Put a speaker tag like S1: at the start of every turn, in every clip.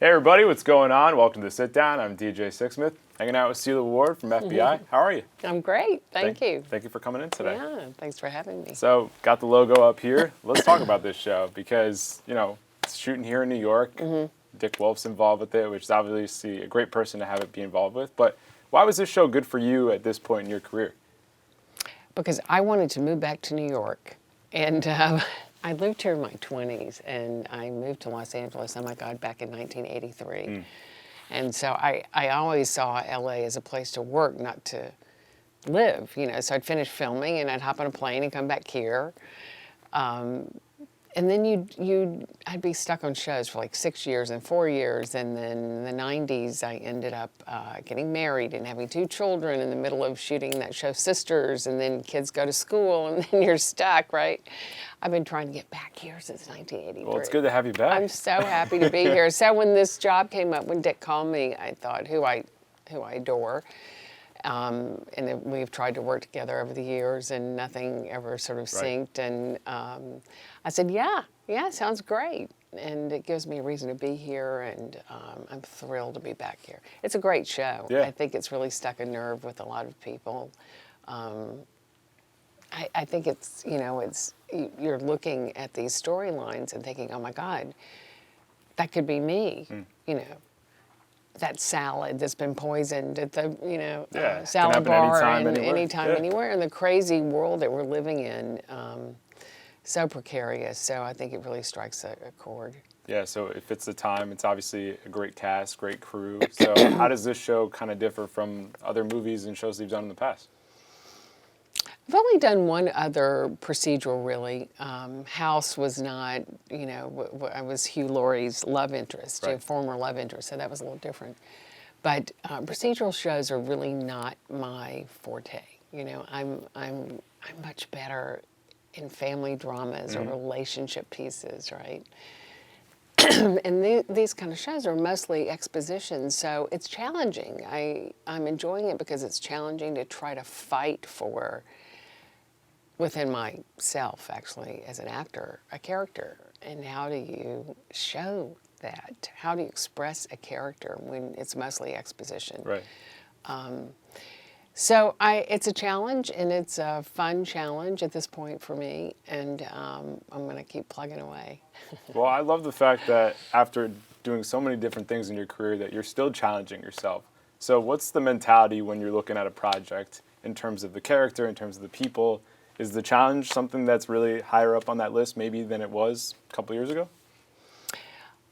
S1: Hey everybody, what's going on? Welcome to Sit Down. I'm DJ Sixsmith, hanging out with Sela Ward from FBI. How are you?
S2: I'm great, thank you.
S1: Thank you for coming in today.
S2: Yeah, thanks for having me.
S1: So, got the logo up here. Let's talk about this show because, it's shooting here in New York. Dick Wolf's involved with it, which is obviously a great person to have it be involved with. But why was this show good for you at this point in your career?
S2: Because I wanted to move back to New York. And I lived here in my 20s, and I moved to Los Angeles, oh my God, back in 1983. And so I always saw LA as a place to work, not to live, So I'd finish filming, and I'd hop on a plane and come back here. And then I'd be stuck on shows for like 6 years and 4 years, and then in the 90s I ended up getting married and having 2 children in the middle of shooting that show Sisters, and then kids go to school and then you're stuck, right? I've been trying to get back here since 1983.
S1: Well, it's good to have you back.
S2: I'm so happy to be here. So when this job came up, when Dick called me, I thought, who I adore. And we've tried to work together over the years, and nothing ever sort of synced. And I said, yeah, sounds great. And it gives me a reason to be here, and I'm thrilled to be back here. It's a great show.
S1: Yeah.
S2: I think it's really stuck a nerve with a lot of people. I think it's, you're looking at these storylines and thinking, oh my God, that could be me, that salad that's been poisoned at the, salad bar anytime, anywhere, in the crazy world that we're living in, so precarious. So I think it really strikes a chord.
S1: Yeah, so it fits the time. It's obviously a great cast, great crew. So how does this show kind of differ from other movies and shows that you've done in the past?
S2: I've only done one other procedural, really. House was not, I was Hugh Laurie's love interest, former love interest, so that was a little different. But procedural shows are really not my forte. I'm much better in family dramas or relationship pieces, right? And these kind of shows are mostly exposition, so it's challenging. I'm enjoying it because it's challenging to try to fight for, within myself, actually, as an actor, a character. And how do you show that? How do you express a character when it's mostly exposition?
S1: Right.
S2: So it's a challenge, and it's a fun challenge at this point for me, and I'm going to keep plugging away.
S1: Well, I love the fact that after doing so many different things in your career that you're still challenging yourself. So what's the mentality when you're looking at a project in terms of the character, in terms of the people? Is the challenge something that's really higher up on that list maybe than it was a couple years ago?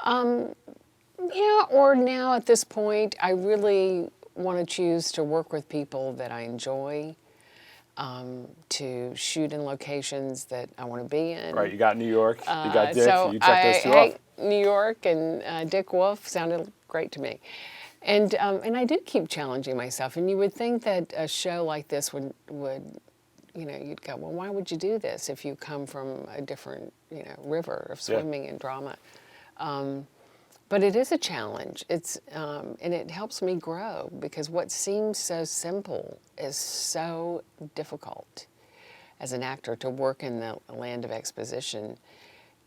S2: Yeah, or now at this point, I really want to choose to work with people that I enjoy, to shoot in locations that I want to be in.
S1: Right, you got New York, you got Dick,
S2: so
S1: you checked those two off.
S2: New York and Dick Wolf sounded great to me. And I do keep challenging myself, and you would think that a show like this would you'd go, well, why would you do this if you come from a different, river of swimming and drama? But it is a challenge. It's and it helps me grow, because what seems so simple is so difficult as an actor, to work in the land of exposition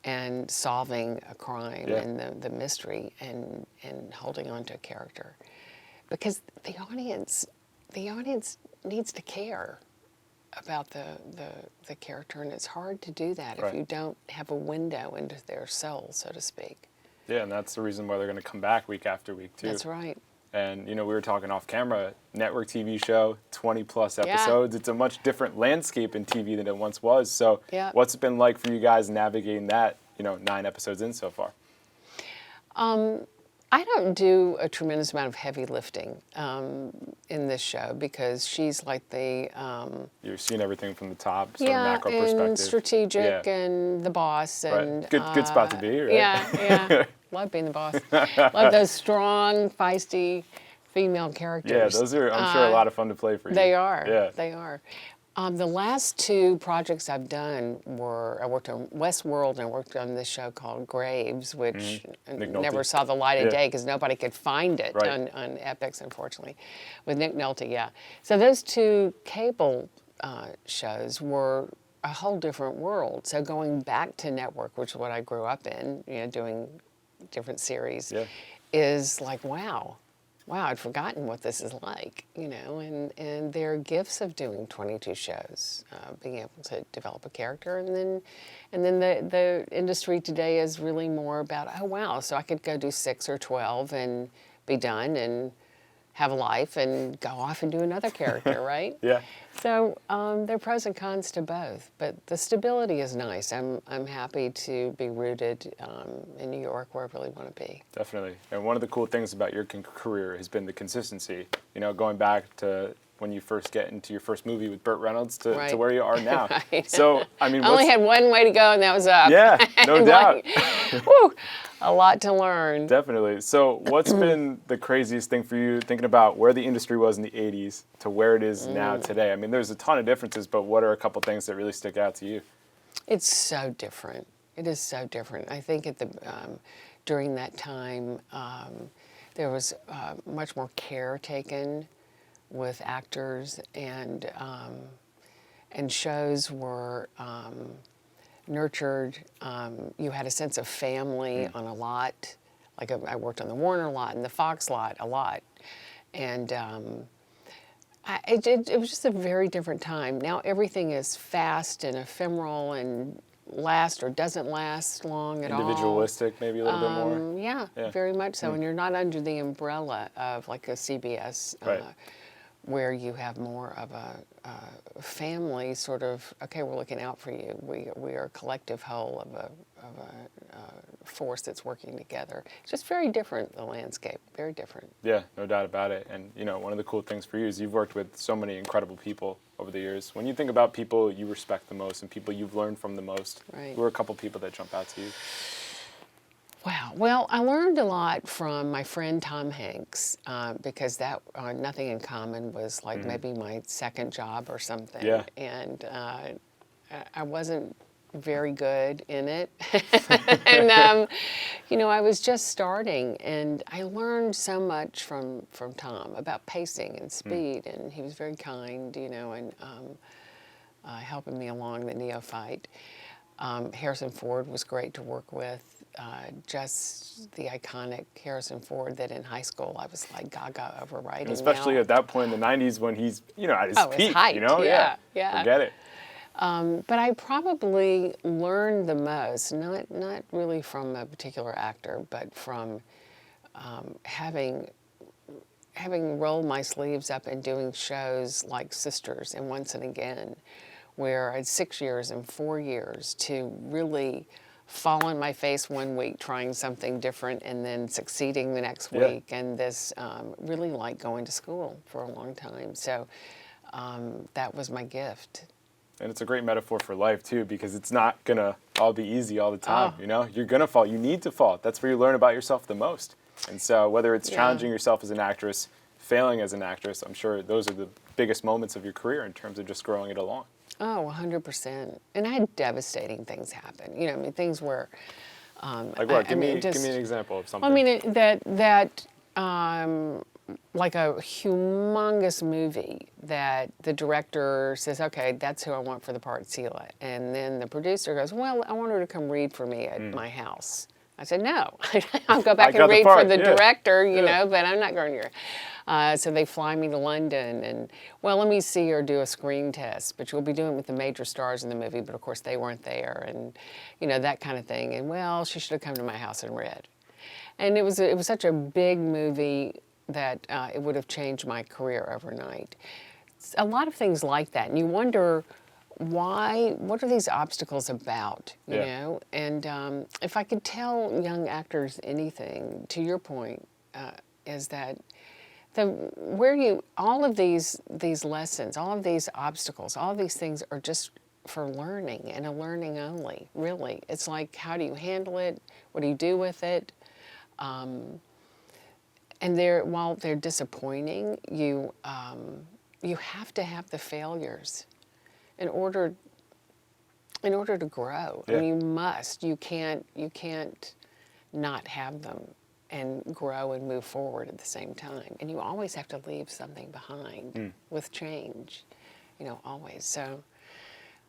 S2: and solving a crime and the mystery and holding on to a character, because the audience needs to care about the character, and it's hard to do that if you don't have a window into their soul, so to speak.
S1: Yeah, and that's the reason why they're going to come back week after week, too.
S2: That's right.
S1: And, we were talking off camera, network TV show, 20-plus episodes. Yeah. It's a much different landscape in TV than it once was. So what's it been like for you guys navigating that, 9 episodes in so far?
S2: I don't do a tremendous amount of heavy lifting in this show, because she's like the...
S1: You're seeing everything from the top, sort of macro perspective.
S2: And strategic and the boss. And,
S1: Good spot to be, right?
S2: Yeah. Love being the boss. Love those strong, feisty female characters.
S1: Yeah, those are, I'm sure, a lot of fun to play for you.
S2: They are.
S1: Yeah.
S2: They are. The last 2 projects I've done were, I worked on Westworld, and I worked on this show called Graves, which never saw the light of day because nobody could find it on Epix, unfortunately, with Nick Nolte, So those 2 cable shows were a whole different world. So going back to network, which is what I grew up in, doing different series, is like, wow, I'd forgotten what this is like, you know, and there are gifts of doing 22 shows, being able to develop a character, and then the industry today is really more about, oh wow, so I could go do 6 or 12 and be done and have a life and go off and do another character, right?
S1: Yeah.
S2: So there are pros and cons to both, but the stability is nice. I'm happy to be rooted in New York, where I really want to be.
S1: Definitely. And one of the cool things about your career has been the consistency. You know, going back to when you first get into your first movie with Burt Reynolds to
S2: Right.
S1: where you are now.
S2: Right.
S1: So, I mean,
S2: I only had one way to go, and that was up.
S1: Yeah, no
S2: And
S1: doubt.
S2: whew, a lot to learn.
S1: Definitely. So what's been the craziest thing for you thinking about where the industry was in the 80s to where it is now today? I mean, there's a ton of differences, but what are a couple things that really stick out to you?
S2: It's so different. It is so different. I think at the during that time, there was much more care taken with actors, and shows were nurtured. You had a sense of family on a lot. Like I worked on the Warner lot and the Fox lot a lot, and it was just a very different time. Now everything is fast and ephemeral and lasts or doesn't last long at all.
S1: Individualistic, maybe a little bit more?
S2: Yeah,
S1: Yeah.
S2: very much so. And you're not under the umbrella of like a CBS,
S1: Right.
S2: where you have more of a family sort of, okay, we're looking out for you. We are a collective whole of a force that's working together. It's just very different, the landscape, very different.
S1: Yeah, no doubt about it. And, you know, one of the cool things for you is you've worked with so many incredible people over the years. When you think about people you respect the most and people you've learned from the most,
S2: Right.
S1: who are a couple people that jump out to you?
S2: Wow. Well, I learned a lot from my friend Tom Hanks, because that Nothing in Common was like maybe my second job or something.
S1: Yeah.
S2: And I wasn't very good in it. And, you know, I was just starting, and I learned so much from Tom about pacing and speed, and he was very kind, you know, and helping me along the neophyte. Harrison Ford was great to work with. Just the iconic Harrison Ford that in high school I was like gaga over, right?
S1: And especially at that point in the 90s when he's, you know, at his
S2: his
S1: peak,
S2: height,
S1: you know?
S2: yeah.
S1: Forget it.
S2: But I probably learned the most, not really from a particular actor, but from having rolled my sleeves up and doing shows like Sisters and Once and Again, where I had 6 years and 4 years to really fall on my face one week trying something different and then succeeding the next week, and this really like going to school for a long time. So that was my gift.
S1: And it's a great metaphor for life, too, because it's not going to all be easy all the time, you know? You're going to fall. You need to fall. That's where you learn about yourself the most. And so whether it's challenging yourself as an actress, failing as an actress, I'm sure those are the biggest moments of your career in terms of just growing it along.
S2: Oh, 100%. And I had devastating things happen. You know, I mean, things where...
S1: Like what? Give me an example of something.
S2: I mean, like a humongous movie that the director says, okay, that's who I want for the part, Sela. And then the producer goes, well, I want her to come read for me at my house. I said, no, I'll go back and read for the director, you know, but I'm not going here. So they fly me to London and, well, let me see her do a screen test, but you'll be doing it with the major stars in the movie, but of course they weren't there, and, you know, that kind of thing. And, well, she should have come to my house and read. And it was such a big movie that it would have changed my career overnight. It's a lot of things like that, and you wonder, why, what are these obstacles about, you know? And if I could tell young actors anything, to your point, is that all of these lessons, all of these obstacles, all of these things are just for learning and a learning only, really. It's like, how do you handle it? What do you do with it? And while they're disappointing, you have to have the failures in order to grow. I mean, you must. You can't not have them and grow and move forward at the same time. And you always have to leave something behind with change, you know, always. So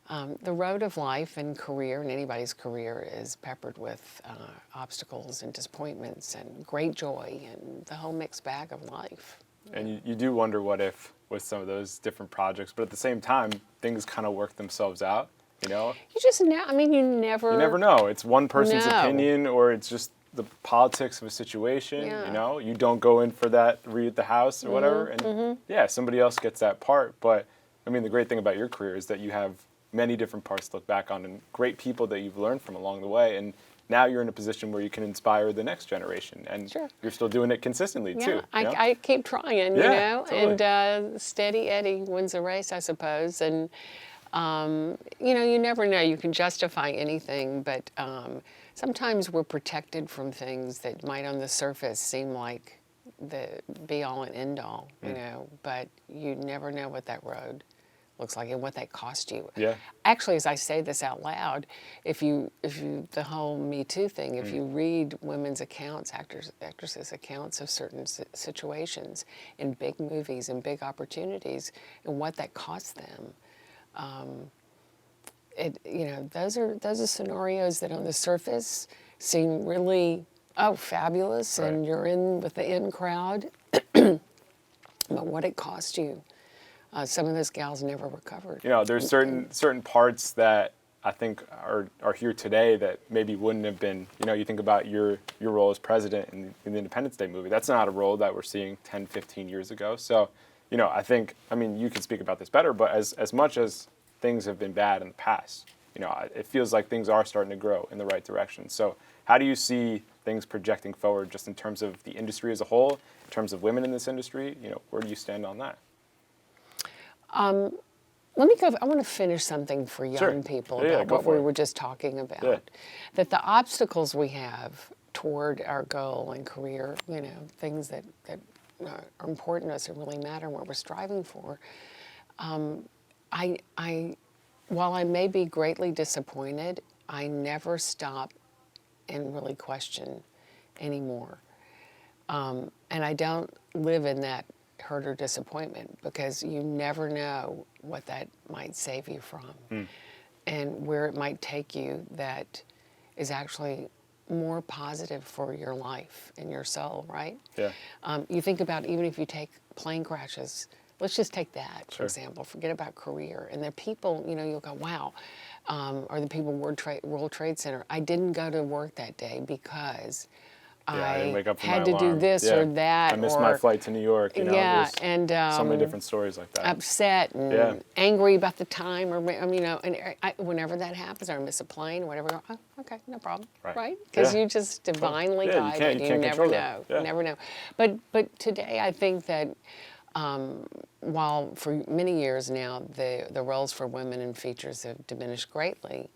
S2: The road of life and career, and anybody's career, is peppered with obstacles and disappointments and great joy and the whole mixed bag of life.
S1: And you do wonder what if with some of those different projects, but at the same time, things kind of work themselves out, you know?
S2: You just know, I mean, you never
S1: know. It's one person's
S2: No.
S1: opinion, or it's just the politics of a situation,
S2: Yeah.
S1: you know? You don't go in for that read at the house or whatever, and yeah, somebody else gets that part. But, I mean, the great thing about your career is that you have many different parts to look back on and great people that you've learned from along the way, and now you're in a position where you can inspire the next generation, and
S2: Sure.
S1: you're still doing it consistently too. You know?
S2: I keep trying, you
S1: Yeah,
S2: know,
S1: totally.
S2: and steady Eddie wins the race, I suppose. And, you know, you never know. You can justify anything, but sometimes we're protected from things that might on the surface seem like the be-all and end-all, you know, but you never know what that road looks like and what that cost you.
S1: Yeah.
S2: Actually, as I say this out loud, if you the whole Me Too thing, if you read women's accounts, actresses' accounts of certain situations in big movies and big opportunities, and what that cost them, you know, those are scenarios that on the surface seem really fabulous,
S1: Right.
S2: and you're in with the in crowd, but what it cost you. Some of those gals never recovered.
S1: You know, there's certain parts that I think are here today that maybe wouldn't have been. You know, you think about your role as president in the Independence Day movie. That's not a role that we're seeing 10, 15 years ago. So, you know, I mean, you can speak about this better, but as much as things have been bad in the past, you know, it feels like things are starting to grow in the right direction. So how do you see things projecting forward just in terms of the industry as a whole, in terms of women in this industry? You know, where do you stand on that?
S2: Let me go. I want to finish something for young
S1: Sure.
S2: people
S1: Yeah,
S2: about
S1: go
S2: what
S1: for
S2: we
S1: it.
S2: were just talking about.
S1: Yeah.
S2: That the obstacles we have toward our goal and career, you know, things that are important to us and really matter and what we're striving for. While I may be greatly disappointed, I never stop and really question anymore. And I don't live in that hurt or disappointment, because you never know what that might save you from and where it might take you that is actually more positive for your life and your soul, right?
S1: Yeah.
S2: You think about, even if you take plane crashes, let's just take that, for
S1: Sure.
S2: example, forget about career. And the people, you know, you'll go, wow, or the people World Trade Center, I didn't go to work that day because
S1: I didn't wake up for
S2: had
S1: my
S2: to do
S1: alarm.
S2: this
S1: Yeah.
S2: or that.
S1: I missed
S2: or,
S1: my flight to New York. You know,
S2: yeah,
S1: there's
S2: and
S1: so many different stories like that.
S2: upset and
S1: Yeah.
S2: angry about the time, or you know, and whenever that happens, or I miss a plane, or whatever, oh, okay, no problem, right? Because
S1: Yeah.
S2: you just divinely
S1: Yeah, you
S2: guided.
S1: can't
S2: never
S1: control
S2: know,
S1: that. Yeah.
S2: never know. But today, I think that while for many years now the roles for women in features have diminished greatly,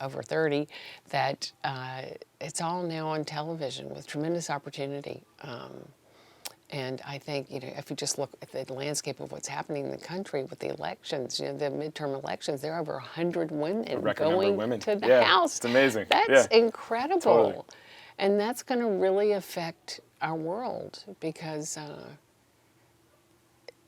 S2: over 30, that it's all now on television with tremendous opportunity. And I think, you know, if you just look at the landscape of what's happening in the country with the elections, you know, the midterm elections, there are over 100 women
S1: record number of
S2: going
S1: women.
S2: to the
S1: Yeah,
S2: House.
S1: it's amazing.
S2: That's
S1: Yeah.
S2: incredible.
S1: Totally.
S2: And that's going to really affect our world, because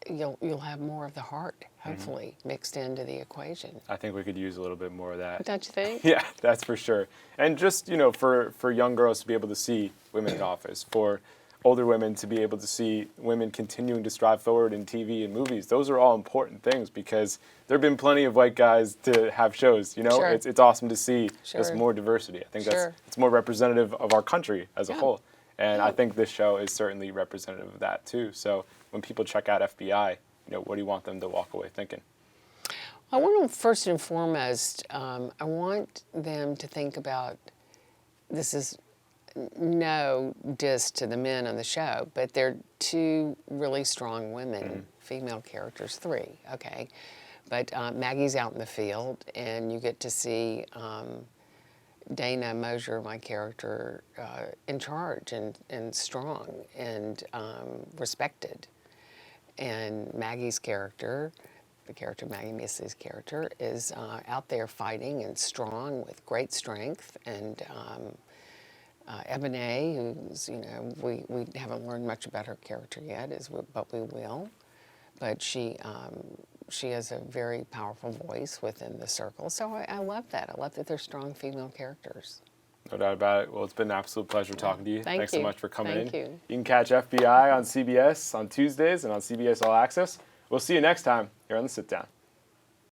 S2: you'll have more of the heart, hopefully, mixed into the equation.
S1: I think we could use a little bit more of that.
S2: Don't you think?
S1: Yeah, that's for sure. And just, you know, for young girls to be able to see women in office, for older women to be able to see women continuing to strive forward in TV and movies, those are all important things, because there have been plenty of white guys to have shows, you know?
S2: Sure.
S1: It's awesome to see there's
S2: Sure.
S1: more diversity. I think
S2: Sure.
S1: it's more representative of our country as a
S2: Yeah.
S1: whole. And
S2: Yeah.
S1: I think this show is certainly representative of that too. So when people check out FBI, you know, what do you want them to walk away thinking?
S2: I want them, first and foremost, I want them to think about, this is no diss to the men on the show, but they're two really strong women, female characters, three, okay? But Maggie's out in the field, and you get to see Dana Mosier, my character, in charge and strong and respected. And Maggie's character, the character Maggie Missy's character, is out there fighting and strong with great strength. And Ebony, who's, you know, we haven't learned much about her character yet, but we will. But she she has a very powerful voice within the circle. So I love that. I love that they're strong female characters.
S1: No doubt about it. Well, it's been an absolute pleasure talking to you. Thanks so
S2: you.
S1: much for coming
S2: Thank
S1: in.
S2: you.
S1: You can catch FBI on CBS on Tuesdays and on CBS All Access. We'll see you next time here on The Sit Down.